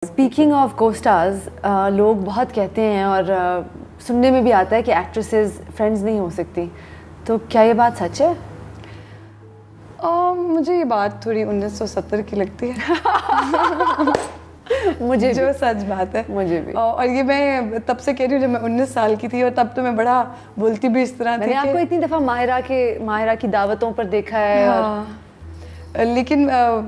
Speaking of को stars, लोग बहुत कहते हैं और सुनने में भी आता है कि एक्ट्रेसेस फ्रेंड्स नहीं हो सकती, तो क्या ये बात सच है? मुझे ये बात थोड़ी 1970 की लगती है। मुझे जो सच बात है मुझे भी। और ये मैं तब से कह रही हूँ जब मैं 19 साल की थी, और तब तो मैं बड़ा बोलती भी इस तरह थी। मैंने आपको इतनी दफ़ा माहिरा की दावतों पर देखा है। हाँ, लेकिन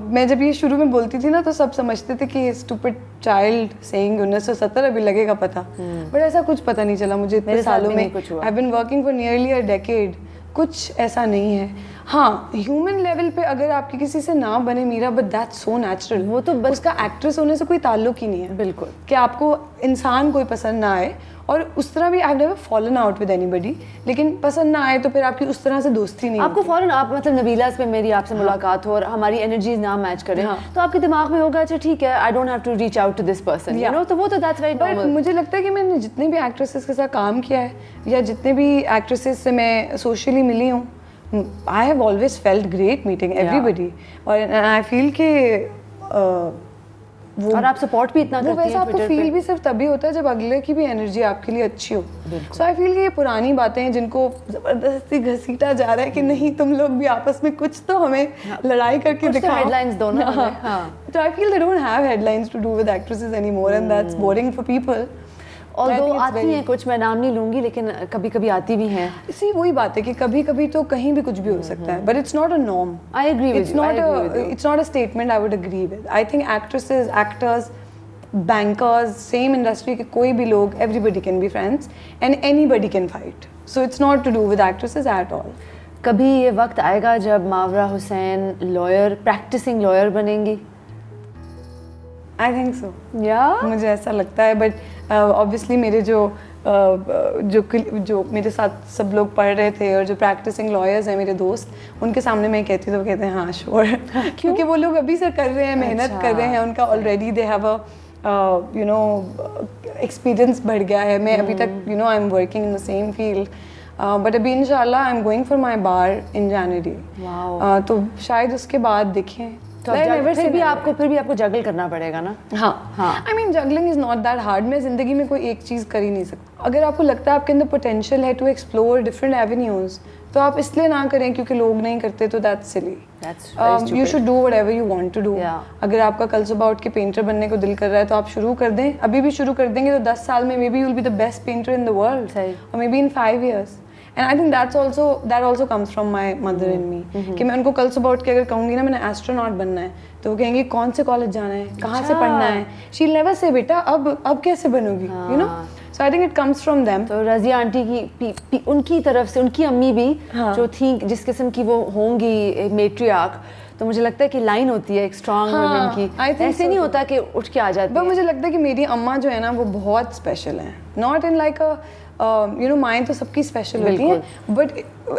मैं जब ये शुरू में बोलती थी ना तो सब समझते थे कि स्टूपिड चाइल्ड सेइंग 1970 अभी लगेगा पता, बट ऐसा कुछ पता नहीं चला मुझे इतने सालों में। I have been working for nearly a decade, कुछ ऐसा नहीं है। हाँ, ह्यूमन लेवल पे अगर आपकी किसी से ना बने Meera, but that's so natural. वो तो उसका एक्ट्रेस होने से कोई ताल्लुक ही नहीं है। बिल्कुल, कि आपको इंसान कोई पसंद ना आए, और उस तरह भी आई have never fallen out with anybody, लेकिन पसंद ना आए तो फिर आपकी उस तरह से दोस्ती नहीं आपको फॉरन आप मतलब नबीलास में मेरी आपसे मुलाकात हो और हमारी एनर्जीज ना मैच करें, तो आपके दिमाग में होगा अच्छा ठीक है, I don't have to reach out to this person, you know, तो वो तो दैट्स वेरी नॉर्मल। मुझे लगता है कि मैंने जितने भी एक्ट्रेसेस के साथ काम किया है या जितने भी एक्ट्रेसेस से मैं सोशली मिली हूँ, I have always felt great meeting everybody, और आई फील कि और आप सपोर्ट भी इतना करती हैं। वैसा आपको फील भी सिर्फ तभी होता है जब अगले की भी एनर्जी आपके लिए अच्छी हो। सो आई फील कि ये पुरानी बातें हैं जिनको जबरदस्ती घसीटा जा रहा है कि नहीं तुम लोग भी आपस में कुछ तो हमें लड़ाई करके दिखाओ। हेडलाइंस दोनों। तो I feel they don't have headlines to do with actresses anymore, and that's boring for people. Although आती हैं कुछ, मैं नाम नहीं लूंगी, लेकिन कभी कभी आती भी हैं। इसी वही बात है कि कभी कभी तो कहीं भी कुछ भी हो सकता है, but it's not a norm. I agree with you. It's not a statement I would agree with. I think actresses, actors, bankers, same industry के कोई भी लोग, everybody can be friends and anybody can fight. So it's not to do with actresses at all. कभी ये वक्त आएगा जब Mawra Hocane lawyer, practising lawyer बनेंगी? आई थिंक सो, या मुझे ऐसा लगता है, बट ऑब्वियसली मेरे जो मेरे साथ सब लोग पढ़ रहे थे और जो प्रैक्टिसिंग लॉयर्स हैं मेरे दोस्त, उनके सामने मैं कहती तो वो कहते हैं हाँ श्योर। क्योंकि वो लोग अभी से कर रहे हैं, मेहनत कर रहे हैं, उनका already they have a you know experience बढ़ गया है। मैं अभी तक you know I am working in the same field, but अभी इंशाल्लाह I am going for my bar in January. तो शायद उसके बाद देखें। तो फिर भी आपको जगल करना पड़ेगा ना? हाँ, I mean juggling is not that hard. मैं जिंदगी में कोई एक चीज़ कर ही नहीं सकती। अगर आपको लगता है आपके अंदर पोटेंशियल है टू एक्सप्लोर डिफरेंट एवेन्यूज, तो आप इसलिए ना करें क्योंकि लोग नहीं करते, तो that's silly. You should do whatever you want to do. अगर आपका कल सुबह उठ के पेंटर बनने को दिल कर रहा है तो आप शुरू कर दें। अभी भी शुरू कर देंगे तो 10 साल में maybe you will be the best painter in the world, और maybe in 5 years। And I think that also comes from my mother and me, कि मैं उनको कल सुबह उठ के अगर कहूँगी ना मैंने एस्ट्रोनॉट बनना है, तो वो कहेंगी कौन से कॉलेज जाना है, कहाँ से पढ़ना है। शी विल नेवर से बेटा अब कैसे बनोगी, you know. So I think it comes from them. तो रज़िया आंटी की उनकी तरफ से, उनकी अम्मी भी जो थी, जिस किस्म की वो होंगी मेट्रियार्क, तो मुझे लगता है कि लाइन होती है एक स्ट्रॉन्ग वुमेन की, ऐसे नहीं होता कि उठ के आ जाती है। मुझे लगता है कि मेरी अम्मा जो है ना वो बहुत स्पेशल है, not in like a you know, माएँ तो सबकी स्पेशल होती हैं, but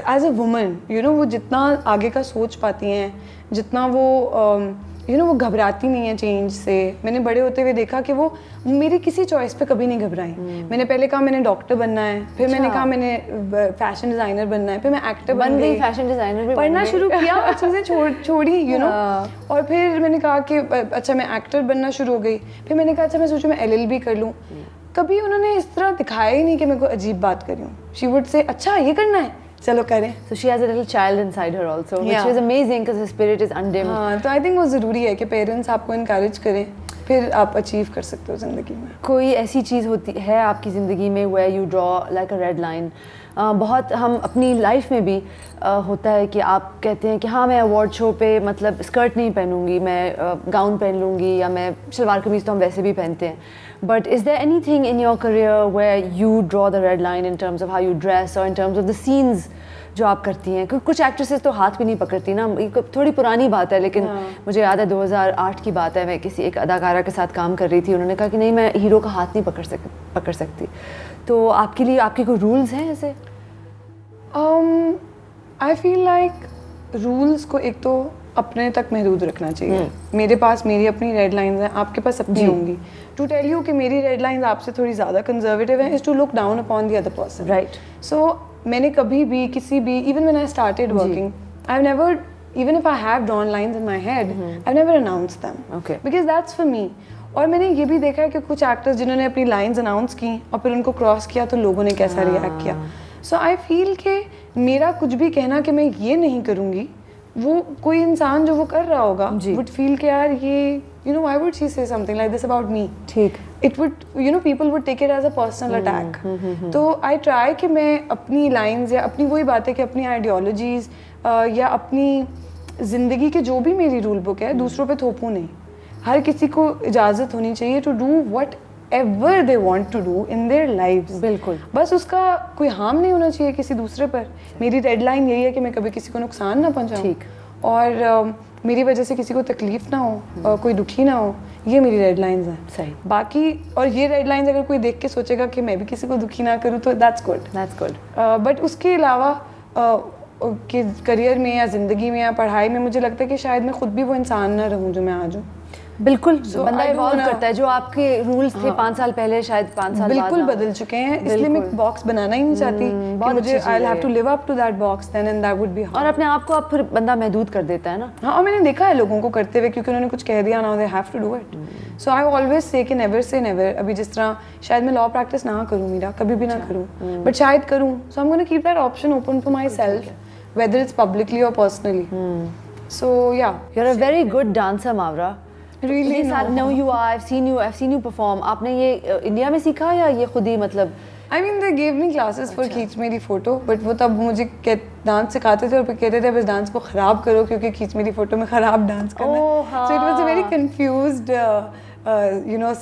as a woman you know वो जितना आगे का सोच पाती हैं, जितना वो यू नो वो घबराती नहीं है चेंज से। मैंने बड़े होते हुए देखा कि वो मेरी किसी चॉइस पे कभी नहीं घबराई। मैंने पहले कहा मैंने डॉक्टर बनना है, फिर मैंने कहा मैंने फैशन डिज़ाइनर बनना है, फिर मैं एक्टर बन गई, फैशन डिज़ाइनर भी पढ़ना शुरू किया, चीज़ें छोड़ी यू नो। और फिर मैंने कहा कि अच्छा मैं एक्टर बनना शुरू हो गई, फिर मैंने कहा अच्छा मैं सोचूं मैं LLB कर लूँ। कभी उन्होंने इस तरह दिखाया ही नहीं कि मैं कोई अजीब बात कर रही हूँ। शी वुड से अच्छा ये करना है, चलो करें। So she has a little child inside her also, which is amazing because her spirit is undimmed. हाँ, तो आई थिंक वो ज़रूरी है कि पेरेंट्स आपको इनकरेज करें, फिर आप अचीव कर सकते हो ज़िंदगी में। कोई ऐसी चीज़ होती है आपकी ज़िंदगी में where you draw like a red line? बहुत हम अपनी लाइफ में भी होता है कि आप कहते हैं कि हाँ मैं अवार्ड शो पे मतलब स्कर्ट नहीं पहनूंगी, मैं गाउन पहन लूँगी, या मैं शलवार कमीज़ तो हम वैसे भी पहनते हैं, but is there anything in your career where you draw the red line in terms of how you dress और in terms of the scenes जो आप करती हैं? क्योंकि कुछ एक्ट्रेसेस तो हाथ भी नहीं पकड़ती ना, थोड़ी पुरानी बात है, लेकिन मुझे याद है 2008 की बात है, मैं किसी एक अदाकारा के साथ काम कर रही थी, उन्होंने कहा कि नहीं मैं हीरो का हाथ नहीं पकड़ सकती। तो आपके लिए आपके कोई रूल्स हैं ऐसे? आई फील लाइक रूल्स को एक तो अपने तक महदूद रखना चाहिए। मेरे पास मेरी अपनी रेड लाइंस हैं, आपके पास अपनी होंगी। टू टेल यू कि मेरी रेड लाइंस आपसे थोड़ी ज़्यादा कंजर्वेटिव हैं is to look down upon the other person, right. So मैंने कभी भी किसी भी, even when I started working, I have never, even if I have drawn lines in my head, I've never announced them, because that's for me. और मैंने ये भी देखा है कि कुछ एक्टर्स जिन्होंने अपनी लाइंस अनाउंस की और फिर उनको क्रॉस किया तो लोगों ने कैसा रिएक्ट किया. सो आई फील कि मेरा कुछ भी कहना कि मैं ये नहीं करूँगी, वो कोई इंसान जो वो कर रहा होगा वुड फील कि यार ये why would she say something like this about me? ठीक. It would, people would take it as a personal attack. तो I try कि मैं अपनी lines या अपनी वही बातें कि अपनी ideologies या अपनी ज़िंदगी के जो भी मेरी रूल बुक है दूसरों पे थोपूं नहीं. हर किसी को इजाज़त होनी चाहिए to do whatever they want to do in their lives. बिल्कुल. बस उसका कोई हार्म नहीं होना चाहिए किसी दूसरे पर. मेरी डेडलाइन यही है कि मैं कभी किसी को नुकसान ना पहुंचाऊं. ठीक. और मेरी वजह से किसी को तकलीफ ना हो, कोई दुखी ना हो, ये मेरी रेडलाइंस हैं. सही. बाकी और ये रेडलाइंस अगर कोई देख के सोचेगा कि मैं भी किसी को दुखी ना करूँ तो दैट्स गुड. बट उसके अलावा कि करियर में या ज़िंदगी में या पढ़ाई में मुझे लगता है कि शायद मैं खुद भी वो इंसान ना रहूँ जो मैं आज हूँ. बिल्कुल. बंदा इवॉल्व करता है. जो आपके रूल्स थे 5 साल पहले शायद 5 साल बिल्कुल बदल चुके हैं. इसलिए मैं एक बॉक्स बनाना ही नहीं चाहती कि मुझे I will have to live up to that box then and that would be. और अपने आप को आप फिर बंदा महदूद कर देता है ना. हाँ, और मैंने देखा है लोगों को करते हुए क्योंकि उन्होंने कुछ कह दिया ना, they have to do it. So I always say कि नेवर से नेवर. अभी जिस तरह शायद मैं लॉ प्रैक्टिस ना करूँ, मीरा कभी भी ना करूँ, बट शायद करूँ. So I am gonna keep that option open for myself whether it's publicly or personally. So yeah, you're a very good dancer, Mavra. Really? No, you are. I've seen you perform. आपने ये India में सीखा या ये खुद ही मतलब? I mean they gave me classes for खींच मेरी फोटो, but वो तब मुझे डांस सिखाते थे और फिर कहते थे अब इस डांस को खराब करो क्योंकि खींच मेरी फोटो में खराब डांस करना है. So it was a very confused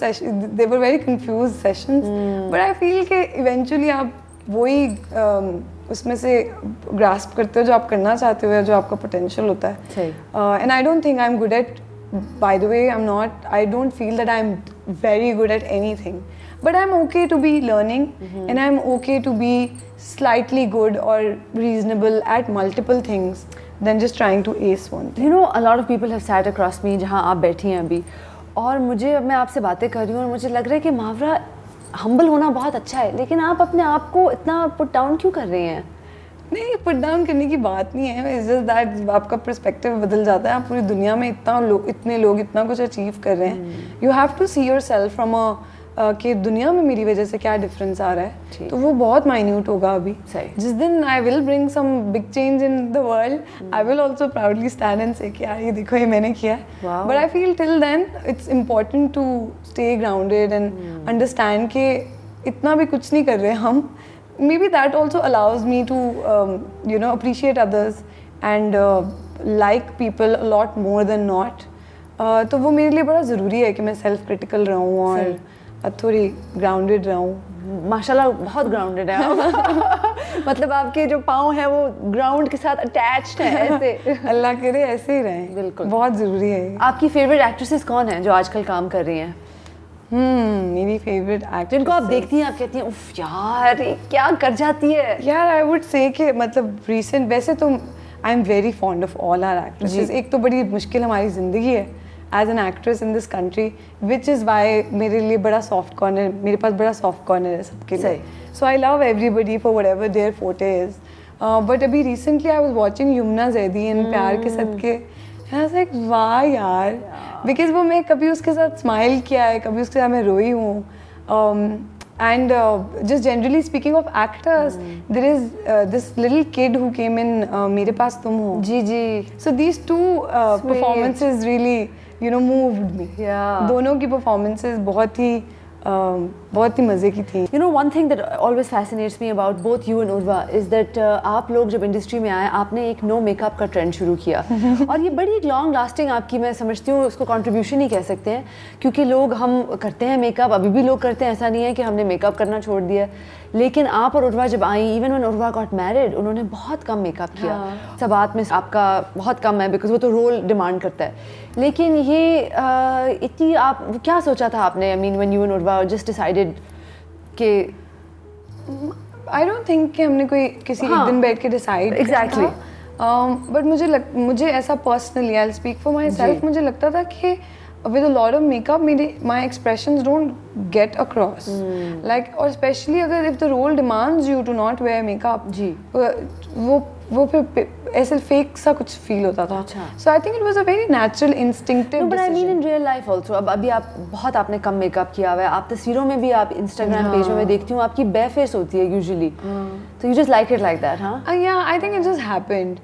session. They were very confused sessions. But I feel कि eventually आप वही उसमें से ग्रास्प करते हो जो आप करना चाहते हो या जो आपका पोटेंशियल होता है. And I don't think I am good at, by the way I don't feel that I am very good at anything, but I am okay to be learning and I am okay to be slightly good or reasonable at multiple things then just trying to ace one. A lot of people have sat across me जहाँ आप बैठी हैं अभी, और मैं आपसे बातें कर रही हूँ और मुझे लग रहा है कि मावरा हम्बल होना बहुत अच्छा है, लेकिन आप अपने आप को इतना पुट डाउन क्यों कर रही हैं? नहीं, पुट डाउन करने की बात नहीं है. इट्स जस्ट दैट आपका पर्सपेक्टिव बदल जाता है. आप पूरी दुनिया में इतने लोग इतना कुछ अचीव कर रहे हैं. You have to see yourself from कि दुनिया में मेरी वजह से क्या डिफरेंस आ रहा है. तो वो बहुत माइन्यूट होगा अभी. जिस दिन I will bring some big change in the world, I will also proudly stand and say कि यार ये देखो ये मैंने किया है. But I feel till then it's important to stay grounded and understand कि इतना भी कुछ नहीं कर रहे हम. Maybe that also allows me to appreciate others and like people a lot more than not. तो वो मेरे लिए बड़ा ज़रूरी है कि मैं सेल्फ क्रिटिकल रहूँ और थोड़ी ग्राउंडेड रहूँ. माशाल्लाह बहुत ग्राउंडेड है आप. मतलब आपके जो पाँव हैं वो ग्राउंड के साथ अटैच्ड है ऐसे. अल्लाह करे ऐसे ही रहें. बिल्कुल, बहुत ज़रूरी है. आपकी फेवरेट एक्ट्रेसेस कौन हैं जो आजकल काम कर रही हैं? मेरी फेवरेट एक्ट्रेस जिनको आप देखती हैं आप कहती हैं उफ यार ये क्या कर जाती है. यार आई वुड से कि मतलब रिसेंट वैसे तो I am very fond of all our actresses. एक तो बड़ी मुश्किल हमारी ज़िंदगी है as an actress in this country, which is why मेरे लिए बड़ा सॉफ्ट कॉर्नर, मेरे पास बड़ा सॉफ्ट कॉर्नर है सबके लिए. So I love everybody for whatever their forte is. But अभी recently I was watching Yamuna Zaidi in Pyaar Ke सदके. आई वाज लाइक वाह यार, बिकॉज वो मैं कभी उसके साथ स्माइल किया है, कभी उसके साथ मैं रोई हूँ. And just generally speaking of actors, there is this little kid who came in मेरे पास तुम हो. जी जी. So these two performances really moved me. Yeah. दोनों की performances बहुत ही मज़े की थी. One thing that always fascinates me about both you and Urva is that आप लोग जब इंडस्ट्री में आए आपने एक नो मेकअप का ट्रेंड शुरू किया और ये बड़ी एक लॉन्ग लास्टिंग आपकी, मैं समझती हूँ उसको कंट्रीब्यूशन ही कह सकते हैं, क्योंकि लोग हम करते हैं मेकअप, अभी भी लोग करते हैं, ऐसा नहीं है कि हमने मेकअप करना छोड़ दिया. लेकिन आप और उर्वा जब आई, even when Urwa got married, उन्होंने बहुत कम मेकअप किया. सबात में आपका बहुत कम है बिकॉज वो तो रोल डिमांड करता है. लेकिन ये इतनी आप क्या सोचा था आपने? I mean when you and Urwa just decided कि आई डोंट थिंक कि हमने कोई किसी एक दिन बैठ के डिसाइड एग्जैक्टली. बट मुझे ऐसा personally, I will speak for my self, मुझे लगता था कि with a lot of makeup my expressions don't get across. Like, or especially अगर if the role demands you to not wear makeup, जी, वो फिर ऐसे फेक सा कुछ फील होता था. अच्छा. So I think it was a very natural, instinctive but I mean decision. In real life also. अब अभी आप बहुत आपने कम मेकअप किया हुआ है, आप तस्वीरों में भी, आप इंस्टाग्राम पेज में देखती हूँ आपकी बेयर फेस होती है यूजुअली, तो you just like it like that. हाँ, Yeah, I think it just happened.